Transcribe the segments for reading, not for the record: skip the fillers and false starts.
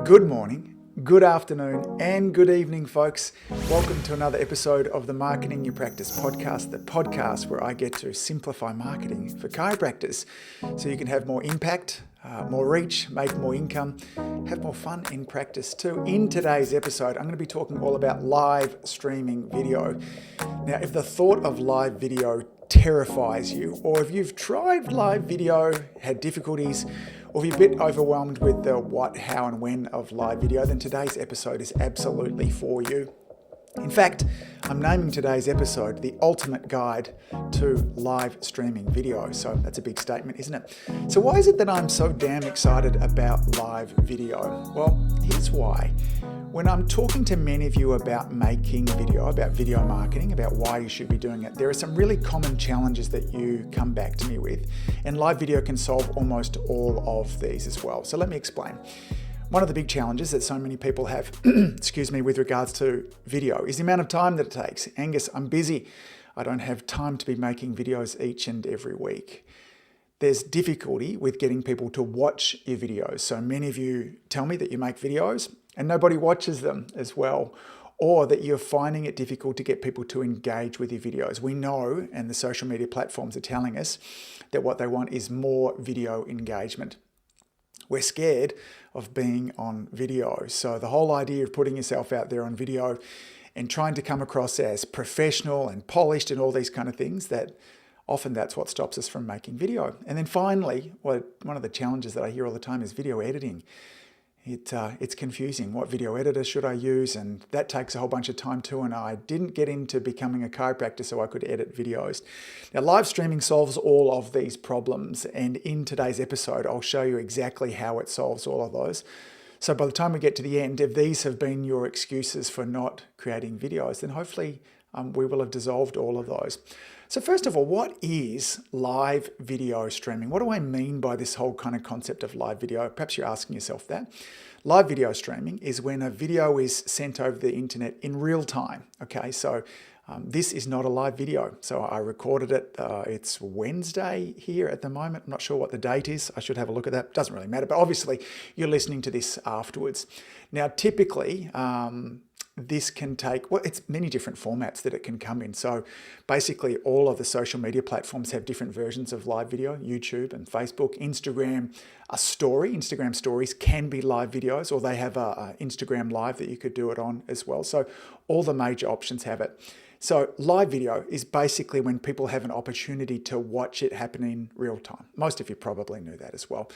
Good morning, good afternoon, and good evening, folks. Welcome to another episode of the Marketing You Practice podcast, the podcast where I get to simplify marketing for chiropractors so you can have more impact, more reach, make more income, have more fun in practice too. In today's episode, I'm going to be talking all about live streaming video. Now, if the thought of live video terrifies you, or if you've tried live video, had difficulties, or if you're a bit overwhelmed with the what, how, and when of live video, then today's episode is absolutely for you. In fact, I'm naming today's episode the ultimate guide to live streaming video. So that's a big statement, isn't it? So why is it that I'm so damn excited about live video? Well, here's why. When I'm talking to many of you about making video, about video marketing, about why you should be doing it, there are some really common challenges that you come back to me with, and live video can solve almost all of these as well. So let me explain. One of the big challenges that so many people have, with regards to video is the amount of time that it takes. Angus, I'm busy. I don't have time to be making videos each and every week. There's difficulty with getting people to watch your videos. So many of you tell me that you make videos and nobody watches them as well, or that you're finding it difficult to get people to engage with your videos. We know, and the social media platforms are telling us, that what they want is more video engagement. We're scared of being on video. So the whole idea of putting yourself out there on video and trying to come across as professional and polished and all these kind of things, that often that's what stops us from making video. And then finally, one of the challenges that I hear all the time is video editing. It's confusing. What video editor should I use? And that takes a whole bunch of time too. And I didn't get into becoming a chiropractor so I could edit videos. Now, live streaming solves all of these problems. And in today's episode, I'll show you exactly how it solves all of those. So by the time we get to the end, if these have been your excuses for not creating videos, then hopefully we will have dissolved all of those. So first of all, what is live video streaming? What do I mean by this whole kind of concept of live video? Perhaps you're asking yourself that. Live video streaming is when a video is sent over the internet in real time. Okay, so this is not a live video. So I recorded it. It's Wednesday here at the moment. I'm not sure what the date is. I should have a look at that. Doesn't really matter. But obviously, you're listening to this afterwards. Now, typically, this can take, it's many different formats that it can come in. So basically all of the social media platforms have different versions of live video, YouTube and Facebook, Instagram stories can be live videos, or they have a Instagram live that you could do it on as well. So all the major options have it. So live video is basically when people have an opportunity to watch it happen in real time. Most of you probably knew that as well.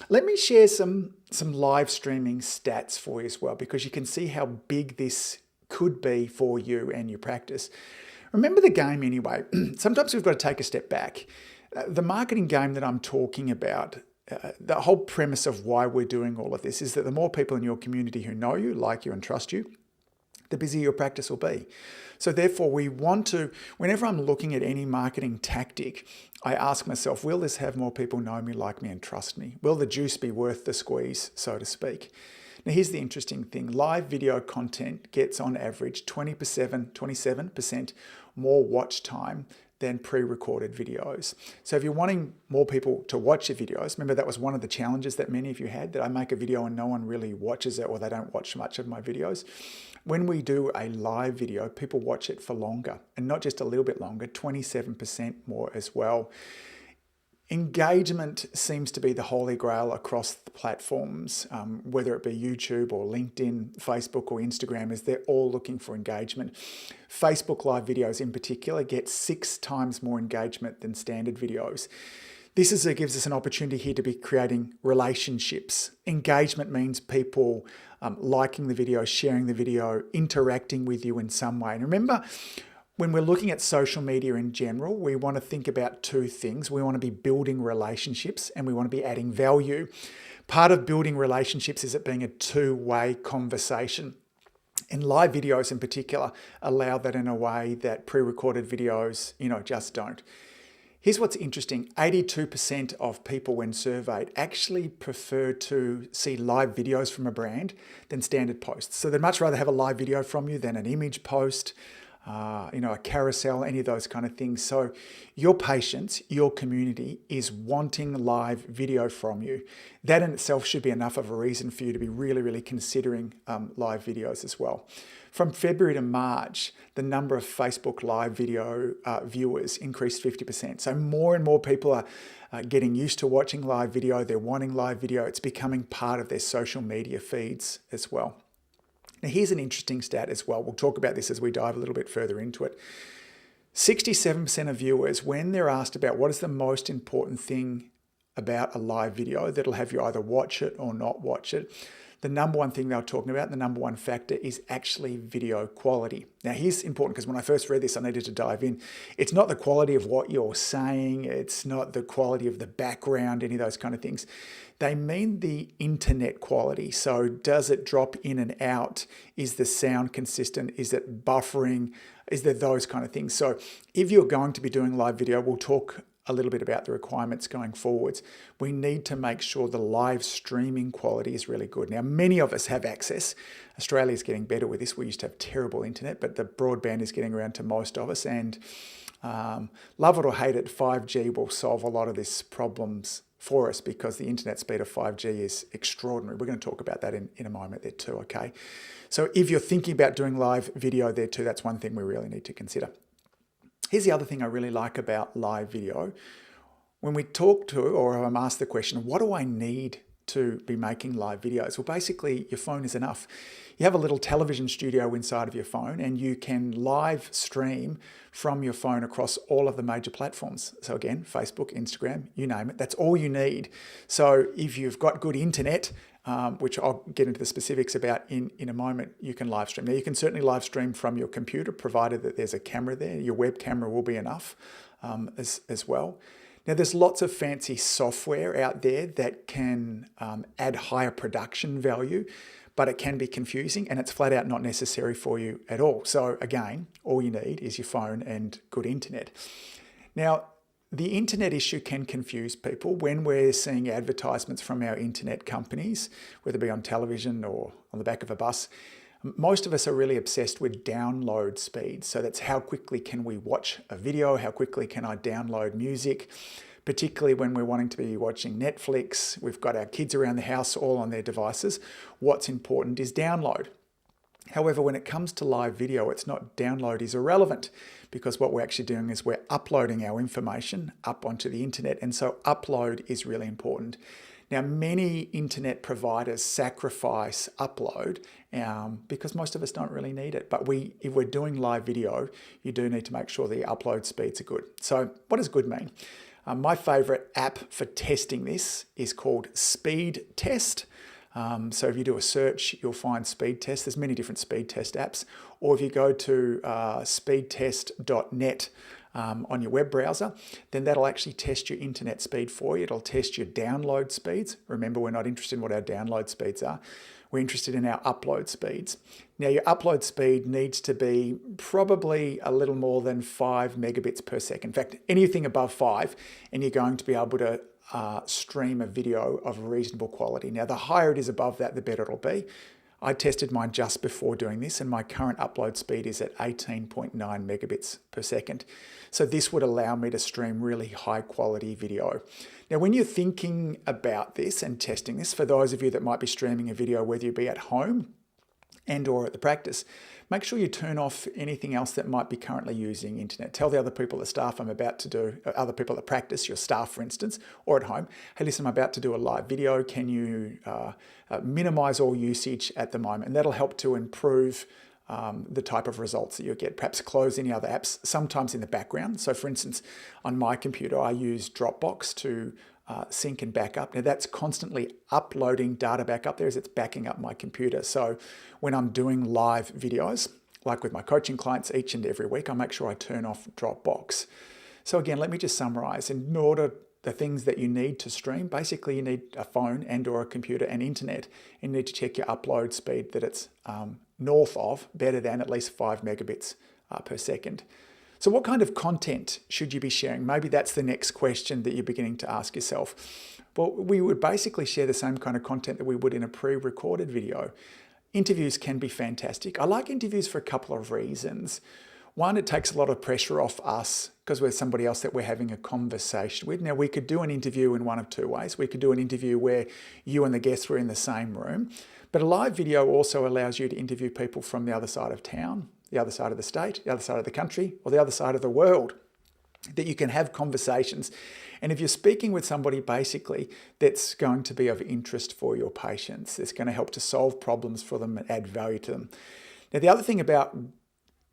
Let me share some live streaming stats for you as well, because you can see how big this could be for you and your practice. Remember the game anyway. Sometimes we've got to take a step back. The marketing game that I'm talking about, the whole premise of why we're doing all of this is that the more people in your community who know you, like you, and trust you, the busier your practice will be. So therefore, we want to, whenever I'm looking at any marketing tactic, I ask myself, will this have more people know me, like me, and trust me? Will the juice be worth the squeeze, so to speak? Now, here's the interesting thing. Live video content gets on average 27% more watch time than pre-recorded videos. So if you're wanting more people to watch your videos, remember that was one of the challenges that many of you had, that I make a video and no one really watches it, or they don't watch much of my videos. When we do a live video, people watch it for longer, and not just a little bit longer, 27% more as well. Engagement seems to be the holy grail across the platforms, whether it be YouTube or LinkedIn, Facebook or Instagram, as they're all looking for engagement. Facebook live videos in particular get 6 times more engagement than standard videos. This gives us an opportunity here to be creating relationships. Engagement means people liking the video, sharing the video, interacting with you in some way. And remember, when we're looking at social media in general, we want to think about 2 things. We want to be building relationships and we want to be adding value. Part of building relationships is it being a 2-way conversation. And live videos in particular allow that in a way that pre-recorded videos, just don't. Here's what's interesting. 82% of people when surveyed actually prefer to see live videos from a brand than standard posts. So they'd much rather have a live video from you than an image post. a carousel, any of those kind of things. So your patients, your community is wanting live video from you. That in itself should be enough of a reason for you to be really, really considering live videos as well. From February to March, the number of Facebook live video viewers increased 50%. So more and more people are getting used to watching live video. They're wanting live video. It's becoming part of their social media feeds as well. Now, here's an interesting stat as well. We'll talk about this as we dive a little bit further into it. 67% of viewers, when they're asked about what is the most important thing about a live video that'll have you either watch it or not watch it, the number one thing they were talking about, the number one factor is actually video quality. Now, here's important because when I first read this, I needed to dive in. It's not the quality of what you're saying. It's not the quality of the background, any of those kind of things. They mean the internet quality. So does it drop in and out? Is the sound consistent? Is it buffering? Is there those kind of things? So if you're going to be doing live video, we'll talk a little bit about the requirements going forwards. We need to make sure the live streaming quality is really good. Now, many of us have access. Australia is getting better with this. We used to have terrible internet, but the broadband is getting around to most of us. And love it or hate it, 5G will solve a lot of these problems for us because the internet speed of 5G is extraordinary. We're going to talk about that in a moment there too, okay? So if you're thinking about doing live video there too, that's one thing we really need to consider. Here's the other thing I really like about live video. When we talk to, or I'm asked the question, what do I need to be making live videos? Well, basically, your phone is enough. You have a little television studio inside of your phone and you can live stream from your phone across all of the major platforms. So again, Facebook, Instagram, you name it, that's all you need. So if you've got good internet, which I'll get into the specifics about in a moment, you can live stream. Now, you can certainly live stream from your computer, provided that there's a camera there. Your web camera will be enough as well. Now, there's lots of fancy software out there that can add higher production value, but it can be confusing and it's flat out not necessary for you at all. So again, all you need is your phone and good internet. Now, the internet issue can confuse people when we're seeing advertisements from our internet companies, whether it be on television or on the back of a bus. Most of us are really obsessed with download speed. So that's how quickly can we watch a video? How quickly can I download music? Particularly when we're wanting to be watching Netflix, we've got our kids around the house all on their devices. What's important is download. However, when it comes to live video, it's not download is irrelevant because what we're actually doing is we're uploading our information up onto the internet. And so upload is really important. Now, many internet providers sacrifice upload because most of us don't really need it. But if we're doing live video, you do need to make sure the upload speeds are good. So what does good mean? My favorite app for testing this is called Speed Test. So if you do a search, you'll find Speed Test. There's many different speed test apps. Or if you go to speedtest.net on your web browser, then that'll actually test your internet speed for you. It'll test your download speeds. Remember, we're not interested in what our download speeds are. We're interested in our upload speeds. Now, your upload speed needs to be probably a little more than 5 megabits per second. In fact, anything above 5, and you're going to be able to stream a video of reasonable quality. Now, the higher it is above that, the better it'll be. I tested mine just before doing this, and my current upload speed is at 18.9 megabits per second. So this would allow me to stream really high quality video. Now, when you're thinking about this and testing this, for those of you that might be streaming a video, whether you be at home and or at the practice, make sure you turn off anything else that might be currently using internet. Tell the other people, the staff I'm about to do, other people at practice, your staff for instance, or at home, hey listen, I'm about to do a live video. Can you minimize all usage at the moment? And that'll help to improve the type of results that you'll get. Perhaps close any other apps, sometimes in the background. So for instance, on my computer, I use Dropbox to sync and back up. Now that's constantly uploading data back up there as it's backing up my computer. So when I'm doing live videos, like with my coaching clients each and every week, I make sure I turn off Dropbox. So again, let me just summarize. In order the things that you need to stream, basically you need a phone and or a computer and internet. You need to check your upload speed that it's north of, better than at least 5 megabits per second. So what kind of content should you be sharing? Maybe that's the next question that you're beginning to ask yourself. Well, we would basically share the same kind of content that we would in a pre-recorded video. Interviews can be fantastic. I like interviews for a couple of reasons. One, it takes a lot of pressure off us because we're somebody else that we're having a conversation with. Now, we could do an interview in one of two ways. We could do an interview where you and the guest were in the same room, but a live video also allows you to interview people from the other side of town, the other side of the state, the other side of the country, or the other side of the world, that you can have conversations. And if you're speaking with somebody basically that's going to be of interest for your patients, it's going to help to solve problems for them and add value to them. Now, the other thing about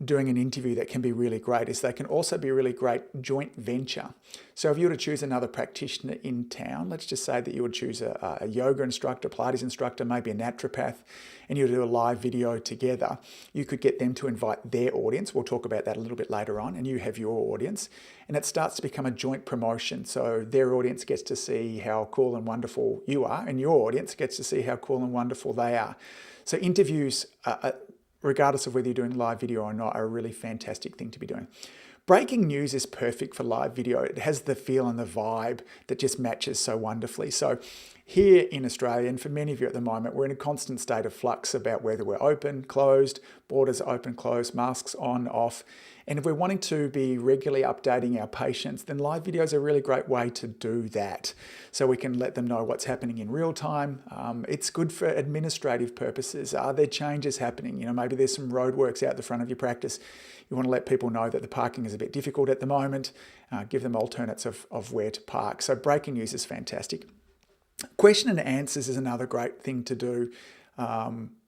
doing an interview that can be really great is they can also be a really great joint venture. So if you were to choose another practitioner in town, let's just say that you would choose a yoga instructor, Pilates instructor, maybe a naturopath, and you would do a live video together, you could get them to invite their audience. We'll talk about that a little bit later on, and you have your audience, and it starts to become a joint promotion. So their audience gets to see how cool and wonderful you are, and your audience gets to see how cool and wonderful they are. So interviews, regardless of whether you're doing live video or not, are a really fantastic thing to be doing. Breaking news is perfect for live video. It has the feel and the vibe that just matches so wonderfully. So here in Australia, and for many of you at the moment, we're in a constant state of flux about whether we're open, closed, borders open, closed, masks on, off. And if we're wanting to be regularly updating our patients, then live video is a really great way to do that. So we can let them know what's happening in real time. It's good for administrative purposes. Are there changes happening? Maybe there's some roadworks out the front of your practice. You want to let people know that the parking is a bit difficult at the moment. Give them alternates of where to park. So breaking news is fantastic. Question and answers is another great thing to do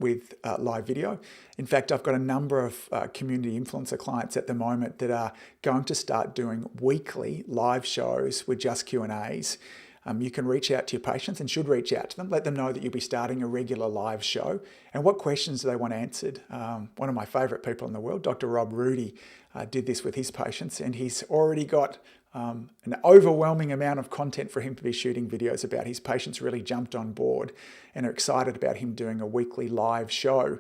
with live video. In fact, I've got a number of community influencer clients at the moment that are going to start doing weekly live shows with just Q&As. You can reach out to your patients and should reach out to them. Let them know that you'll be starting a regular live show and what questions do they want answered. One of my favourite people in the world, Dr. Rob Rudy, did this with his patients, and he's already got an overwhelming amount of content for him to be shooting videos about. His patients really jumped on board and are excited about him doing a weekly live show.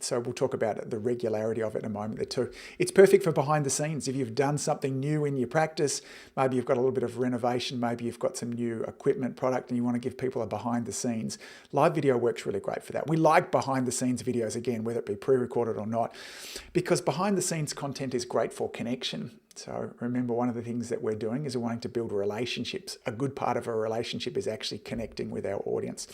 So we'll talk about the regularity of it in a moment there too. It's perfect for behind the scenes. If you've done something new in your practice, maybe you've got a little bit of renovation, maybe you've got some new equipment product and you want to give people a behind the scenes. Live video works really great for that. We like behind the scenes videos, again, whether it be pre-recorded or not, because behind the scenes content is great for connection. So remember, one of the things that we're doing is we're wanting to build relationships. A good part of a relationship is actually connecting with our audience.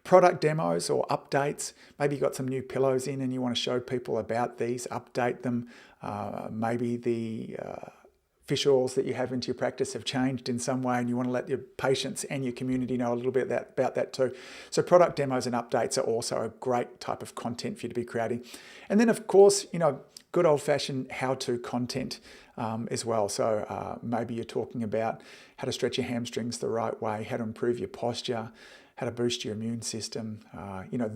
Product demos or updates. Maybe you've got some new pillows in and you want to show people about these, update them. Maybe the fish oils that you have into your practice have changed in some way and you want to let your patients and your community know a little bit about that too. So product demos and updates are also a great type of content for you to be creating. And then of course, good old-fashioned how-to content as well. So maybe you're talking about how to stretch your hamstrings the right way, how to improve your posture, how to boost your immune system.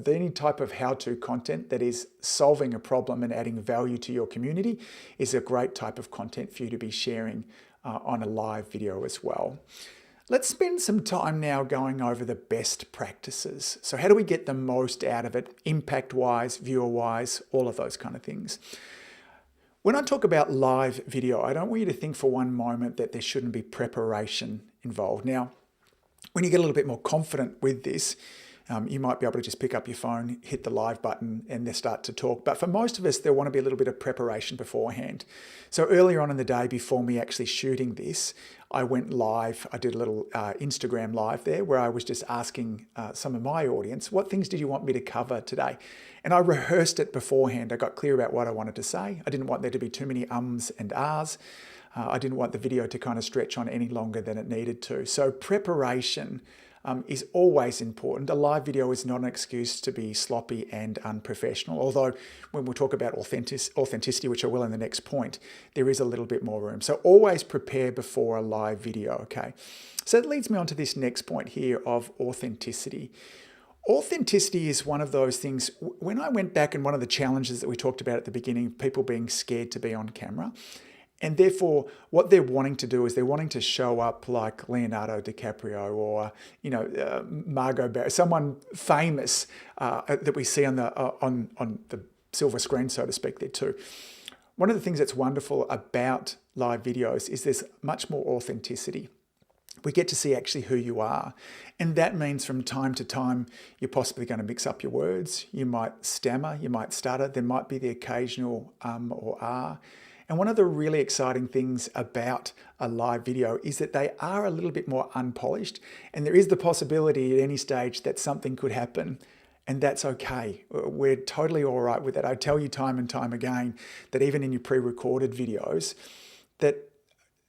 Any type of how-to content that is solving a problem and adding value to your community is a great type of content for you to be sharing on a live video as well. Let's spend some time now going over the best practices. So how do we get the most out of it, impact-wise, viewer-wise, all of those kind of things. When I talk about live video, I don't want you to think for one moment that there shouldn't be preparation involved. Now, when you get a little bit more confident with this, you might be able to just pick up your phone, hit the live button, and they start to talk. But for most of us, there want to be a little bit of preparation beforehand. So earlier on in the day, before me actually shooting this, I went live. I did a little Instagram live there where I was just asking some of my audience, what things did you want me to cover today? And I rehearsed it beforehand. I got clear about what I wanted to say. I didn't want there to be too many ums and ahs. I didn't want the video to kind of stretch on any longer than it needed to. So preparation is always important. A live video is not an excuse to be sloppy and unprofessional, although when we talk about authenticity, which I will in the next point, there is a little bit more room. So always prepare before a live video, okay? So that leads me on to this next point here of authenticity. Authenticity is one of those things, when I went back and one of the challenges that we talked about at the beginning, people being scared to be on camera, and therefore, what they're wanting to do is they're wanting to show up like Leonardo DiCaprio or, Margot Barry, someone famous that we see on the silver screen, so to speak, there too. One of the things that's wonderful about live videos is there's much more authenticity. we get to see actually who you are. And that means from time to time, you're possibly going to mix up your words. You might stammer, you might stutter. There might be the occasional or ah. And one of the really exciting things about a live video is that they are a little bit more unpolished, and there is the possibility at any stage that something could happen, and that's okay. We're totally all right with that. I tell you time and time again that even in your pre-recorded videos, that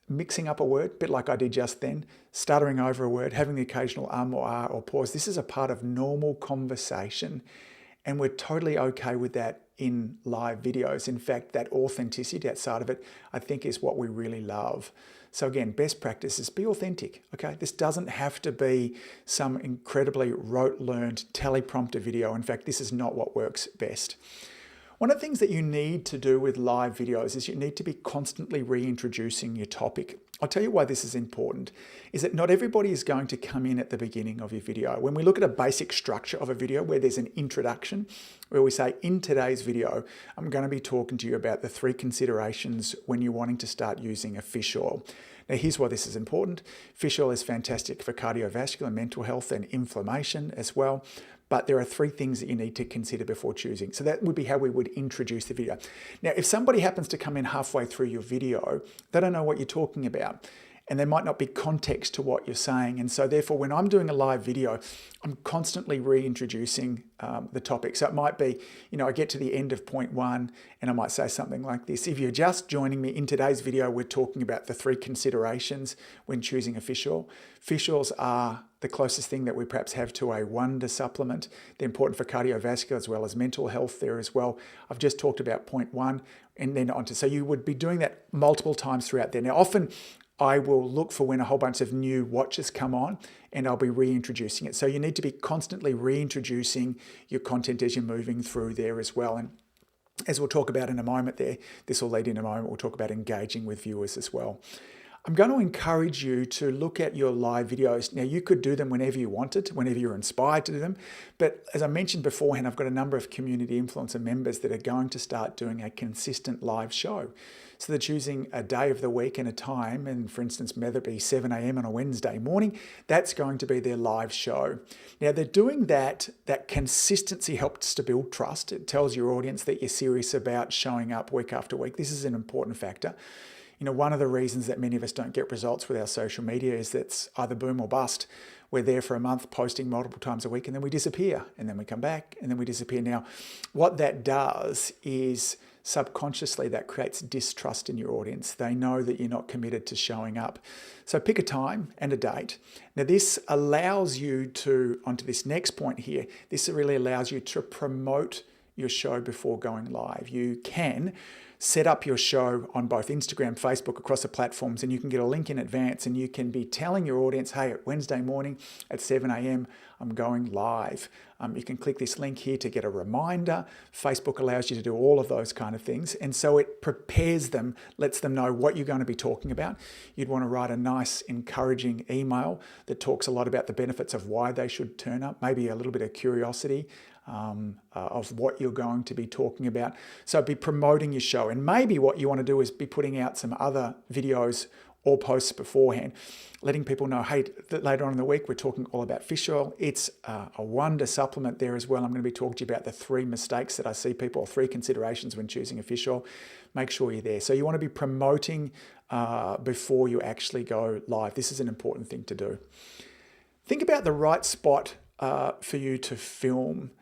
mixing up a word, a bit like I did just then, stuttering over a word, having the occasional or ah or pause, this is a part of normal conversation, and we're totally okay with that in live videos. In fact, that authenticity, that side of it, I think is what we really love. So again, best practice is be authentic, okay? This doesn't have to be some incredibly rote-learned teleprompter video. In fact, this is not what works best. One of the things that you need to do with live videos is you need to be constantly reintroducing your topic. I'll tell you why this is important, is that not everybody is going to come in at the beginning of your video. When we look at a basic structure of a video where there's an introduction, where we say, in today's video, I'm going to be talking to you about the 3 considerations when you're wanting to start using a fish oil. Now, here's why this is important. Fish oil is fantastic for cardiovascular, mental health, and inflammation as well. But there are 3 things that you need to consider before choosing. So that would be how we would introduce the video. Now, if somebody happens to come in halfway through your video, they don't know what you're talking about, and there might not be context to what you're saying. And so therefore, when I'm doing a live video, I'm constantly reintroducing the topic. So it might be, I get to the end of point 1 and I might say something like this. If you're just joining me in today's video, we're talking about the 3 considerations when choosing a fish oil. Fish oils are the closest thing that we perhaps have to a wonder supplement. They're important for cardiovascular as well as mental health there as well. I've just talked about point 1 and then on to, so you would be doing that multiple times throughout there. Now, often I will look for when a whole bunch of new watches come on and I'll be reintroducing it. So you need to be constantly reintroducing your content as you're moving through there as well. And as we'll talk about in a moment there, this will lead in a moment, we'll talk about engaging with viewers as well. I'm going to encourage you to look at your live videos. Now, you could do them whenever you wanted, whenever you're inspired to do them. But as I mentioned beforehand, I've got a number of community influencer members that are going to start doing a consistent live show. So they're choosing a day of the week and a time, and for instance, whether it be 7 a.m. on a Wednesday morning, that's going to be their live show. Now, they're doing that consistency helps to build trust. It tells your audience that you're serious about showing up week after week. This is an important factor. One of the reasons that many of us don't get results with our social media is that it's either boom or bust. We're there for a month posting multiple times a week and then we disappear and then we come back and then we disappear. Now, what that does is subconsciously that creates distrust in your audience. They know that you're not committed to showing up. So pick a time and a date. Now, this allows you to, onto this next point here, this really allows you to promote your show before going live. You can set up your show on both Instagram, Facebook, across the platforms, and you can get a link in advance and you can be telling your audience, hey, Wednesday morning at 7 a.m., I'm going live. You can click this link here to get a reminder. Facebook allows you to do all of those kind of things. And so it prepares them, lets them know what you're going to be talking about. You'd want to write a nice, encouraging email that talks a lot about the benefits of why they should turn up, maybe a little bit of curiosity of what you're going to be talking about. So be promoting your show. And maybe what you want to do is be putting out some other videos or posts beforehand, letting people know, hey, that later on in the week, we're talking all about fish oil. It's a wonder supplement there as well. I'm going to be talking to you about the 3 mistakes that I see people, or 3 considerations when choosing a fish oil. Make sure you're there. So you want to be promoting before you actually go live. This is an important thing to do. Think about the right spot for you to film.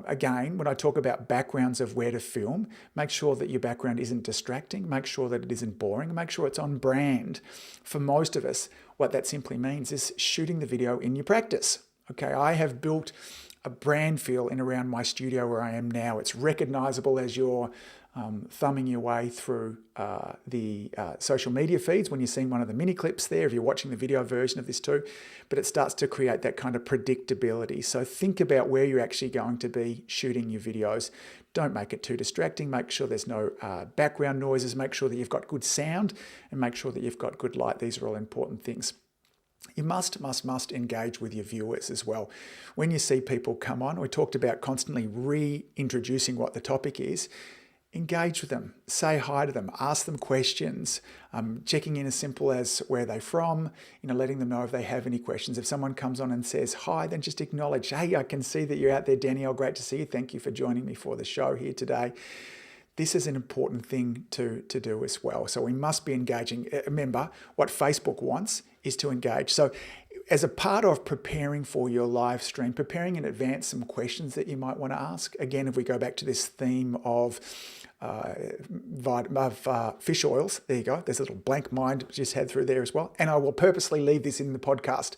Again, when I talk about backgrounds of where to film, make sure that your background isn't distracting, make sure that it isn't boring, make sure it's on brand. For most of us, what that simply means is shooting the video in your practice. Okay, I have built a brand feel in around my studio where I am now. It's recognizable as you're thumbing your way through the social media feeds when you're seeing one of the mini clips there, if you're watching the video version of this too, but it starts to create that kind of predictability. So think about where you're actually going to be shooting your videos. Don't make it too distracting. Make sure there's no background noises. Make sure that you've got good sound and make sure that you've got good light. These are all important things. You must engage with your viewers as well. When you see people come on, we talked about constantly reintroducing what the topic is. engage with them, say hi to them, ask them questions, checking in as simple as where they're from, letting them know if they have any questions. If someone comes on and says hi, then just acknowledge, hey, I can see that you're out there, Danielle, great to see you. Thank you for joining me for the show here today. This is an important thing to do as well. So we must be engaging. Remember, what Facebook wants is to engage. So as a part of preparing for your live stream, preparing in advance some questions that you might want to ask. Again, if we go back to this theme of fish oils, there you go. There's a little blank mind just had through there as well. And I will purposely leave this in the podcast.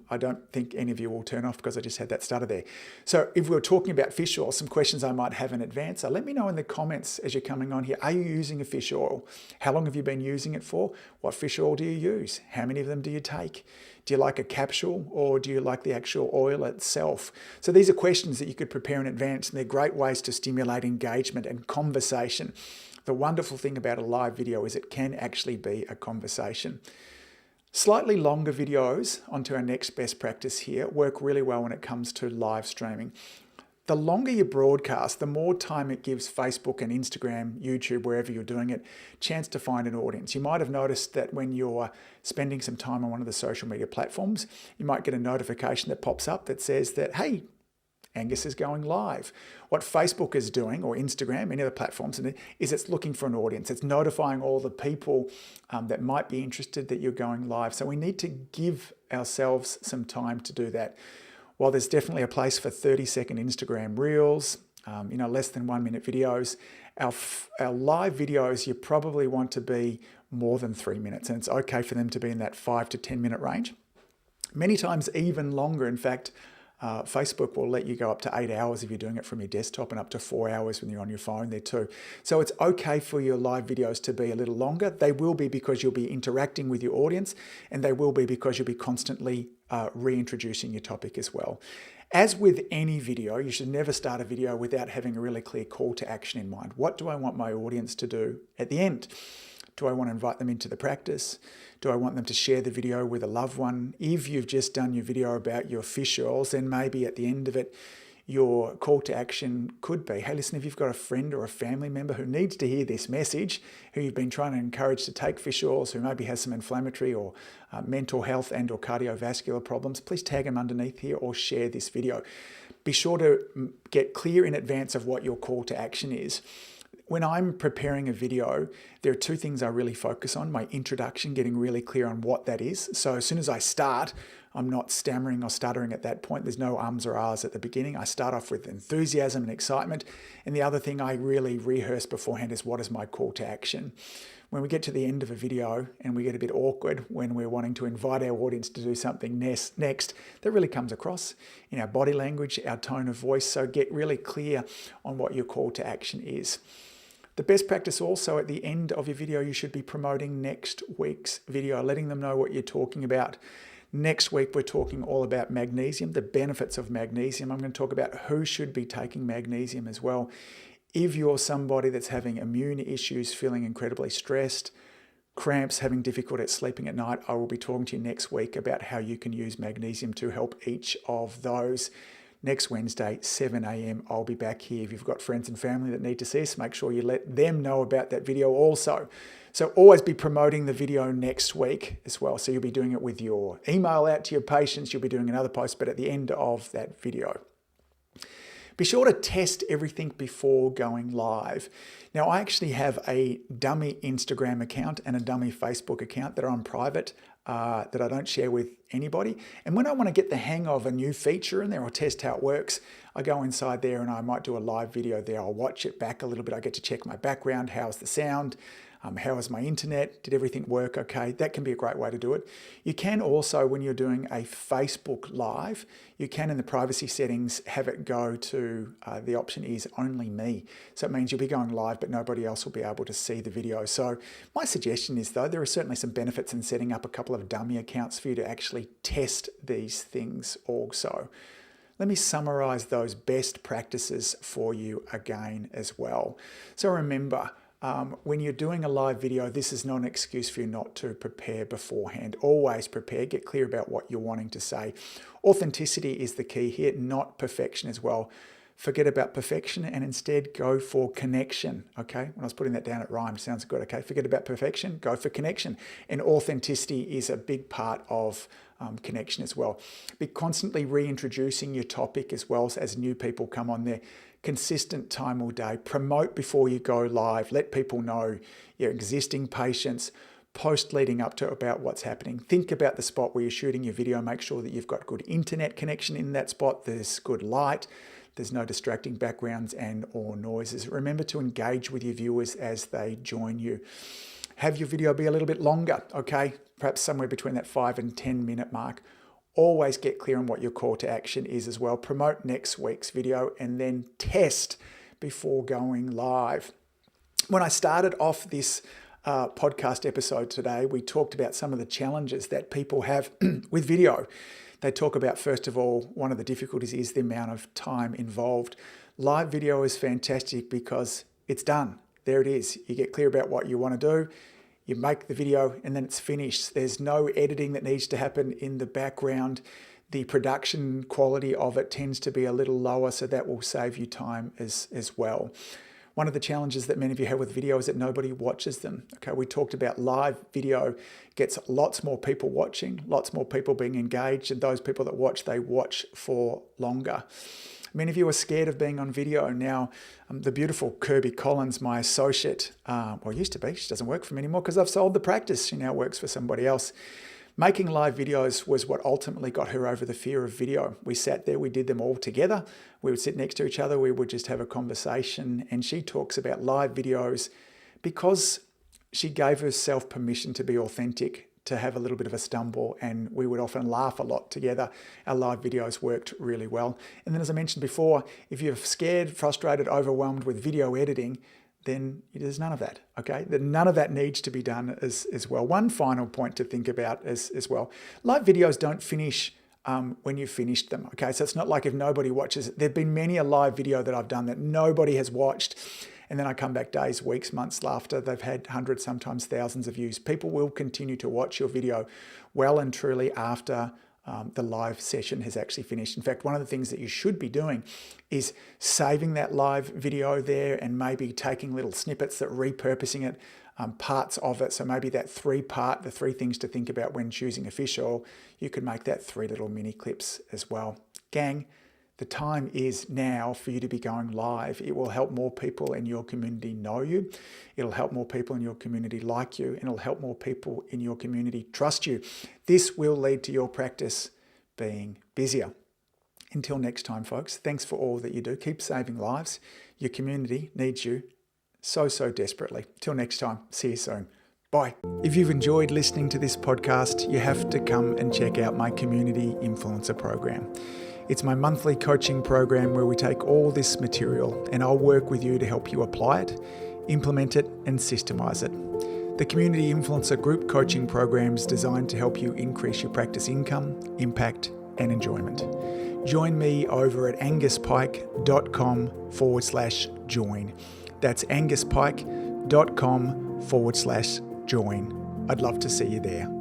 I don't think any of you will turn off because I just had that started there. So if we're talking about fish oil, some questions I might have in advance, let me know in the comments as you're coming on here. Are you using a fish oil? How long have you been using it for? What fish oil do you use? How many of them do you take? Do you like a capsule or do you like the actual oil itself? So these are questions that you could prepare in advance, and they're great ways to stimulate engagement and conversation. The wonderful thing about a live video is it can actually be a conversation. Slightly longer videos, onto our next best practice here, work really well when it comes to live streaming. The longer you broadcast, the more time it gives Facebook and Instagram, YouTube, wherever you're doing it, chance to find an audience. You might have noticed that when you're spending some time on one of the social media platforms, you might get a notification that pops up that says that, hey, Angus is going live. What Facebook is doing, or Instagram, any other platforms, is it's looking for an audience. It's notifying all the people that might be interested that you're going live. So we need to give ourselves some time to do that. While there's definitely a place for 30-second Instagram reels, less than 1 minute videos, our live videos, you probably want to be more than 3 minutes, and it's okay for them to be in that 5 to 10 minute range. Many times even longer. In fact, Facebook will let you go up to 8 hours if you're doing it from your desktop, and up to 4 hours when you're on your phone there too. So it's okay for your live videos to be a little longer. They will be because you'll be interacting with your audience, and they will be because you'll be constantly reintroducing your topic as well. As with any video, you should never start a video without having a really clear call to action in mind. What do I want my audience to do at the end? Do I want to invite them into the practice? Do I want them to share the video with a loved one? If you've just done your video about your fish oils, then maybe at the end of it, your call to action could be, hey, listen, if you've got a friend or a family member who needs to hear this message, who you've been trying to encourage to take fish oils, who maybe has some inflammatory or mental health and or cardiovascular problems, please tag them underneath here or share this video. Be sure to get clear in advance of what your call to action is. When I'm preparing a video, there are two things I really focus on. My introduction, getting really clear on what that is. So as soon as I start, I'm not stammering or stuttering at that point. There's no ums or ahs at the beginning. I start off with enthusiasm and excitement. And the other thing I really rehearse beforehand is, what is my call to action? When we get to the end of a video and we get a bit awkward when we're wanting to invite our audience to do something next, that really comes across in our body language, our tone of voice. So get really clear on what your call to action is. The best practice also, at the end of your video, you should be promoting next week's video, letting them know what you're talking about. Next week, we're talking all about magnesium, the benefits of magnesium. I'm going to talk about who should be taking magnesium as well. If you're somebody that's having immune issues, feeling incredibly stressed, cramps, having difficulty at sleeping at night, I will be talking to you next week about how you can use magnesium to help each of those. Next Wednesday, 7 a.m, I'll be back here. If you've got friends and family that need to see us, make sure you let them know about that video also. So always be promoting the video next week as well. So you'll be doing it with your email out to your patients. You'll be doing another post, but at the end of that video. Be sure to test everything before going live. Now, I actually have a dummy Instagram account and a dummy Facebook account that are on private, that I don't share with anybody. And when I want to get the hang of a new feature in there or test how it works, I go inside there and I might do a live video there. I'll watch it back a little bit. I get to check my background. How's the sound? How is my internet? Did everything work okay? That can be a great way to do it. You can also, when you're doing a Facebook Live, you can in the privacy settings have it go to, the option is only me. So it means you'll be going live, but nobody else will be able to see the video. So my suggestion is, though, there are certainly some benefits in setting up a couple of dummy accounts for you to actually test these things also. Let me summarize those best practices for you again as well. So remember, when you're doing a live video, this is not an excuse for you not to prepare beforehand. Always prepare, get clear about what you're wanting to say. Authenticity is the key here, not perfection as well. forget about perfection and instead go for connection, okay? When I was putting that down, it rhymed. Sounds good, okay? Forget about perfection, go for connection. And authenticity is a big part of connection as well. Be constantly reintroducing your topic as well as new people come on there. Consistent time all day. Promote before you go live. Let people know your existing patients. Post leading up to about what's happening. Think about the spot where you're shooting your video. Make sure that you've got good internet connection in that spot. There's good light. There's no distracting backgrounds and or noises. Remember to engage with your viewers as they join you. Have your video be a little bit longer, okay? Perhaps somewhere between that 5 and 10 minute mark. Always get clear on what your call to action is as well. Promote next week's video and then test before going live. When I started off this podcast episode today, we talked about some of the challenges that people have with video. They talk about, first of all, one of the difficulties is the amount of time involved. Live video is fantastic because it's done. There it is. You get clear about what you want to do. You make the video and then it's finished. There's no editing that needs to happen in the background. The production quality of it tends to be a little lower, so that will save you time as well. One of the challenges that many of you have with video is that nobody watches them. Okay, we talked about live video gets lots more people watching, lots more people being engaged, and those people that watch, they watch for longer. Many of you are scared of being on video. Now, the beautiful Kirby Collins, my associate, used to be, she doesn't work for me anymore because I've sold the practice. She now works for somebody else. Making live videos was what ultimately got her over the fear of video. We sat there, we did them all together. We would sit next to each other, we would just have a conversation. And she talks about live videos because she gave herself permission to be authentic, to have a little bit of a stumble, and we would often laugh a lot together. Our live videos worked really well. And then, as I mentioned before, if you're scared, frustrated, overwhelmed with video editing, then there's none of that, okay? None of that needs to be done as well. One final point to think about as well. Live videos don't finish when you've finished them, okay? So it's not like if nobody watches it. There have been many a live video that I've done that nobody has watched, and then I come back days, weeks, months after they've had hundreds, sometimes thousands of views. People will continue to watch your video well and truly after the live session has actually finished. In fact, one of the things that you should be doing is saving that live video there and maybe taking little snippets, that repurposing it, parts of it. So maybe that 3-part, the 3 things to think about when choosing a fish oil, you could make that 3 little mini clips as well. Gang, the time is now for you to be going live. It will help more people in your community know you. It'll help more people in your community like you, and it'll help more people in your community trust you. This will lead to your practice being busier. Until next time, folks, thanks for all that you do. Keep saving lives. Your community needs you so desperately. Till next time, see you soon. Bye. If you've enjoyed listening to this podcast, you have to come and check out my Community Influencer Program. It's my monthly coaching program where we take all this material and I'll work with you to help you apply it, implement it, and systemize it. The Community Influencer Group Coaching Program is designed to help you increase your practice income, impact, and enjoyment. Join me over at anguspyke.com/join. That's anguspyke.com/join. I'd love to see you there.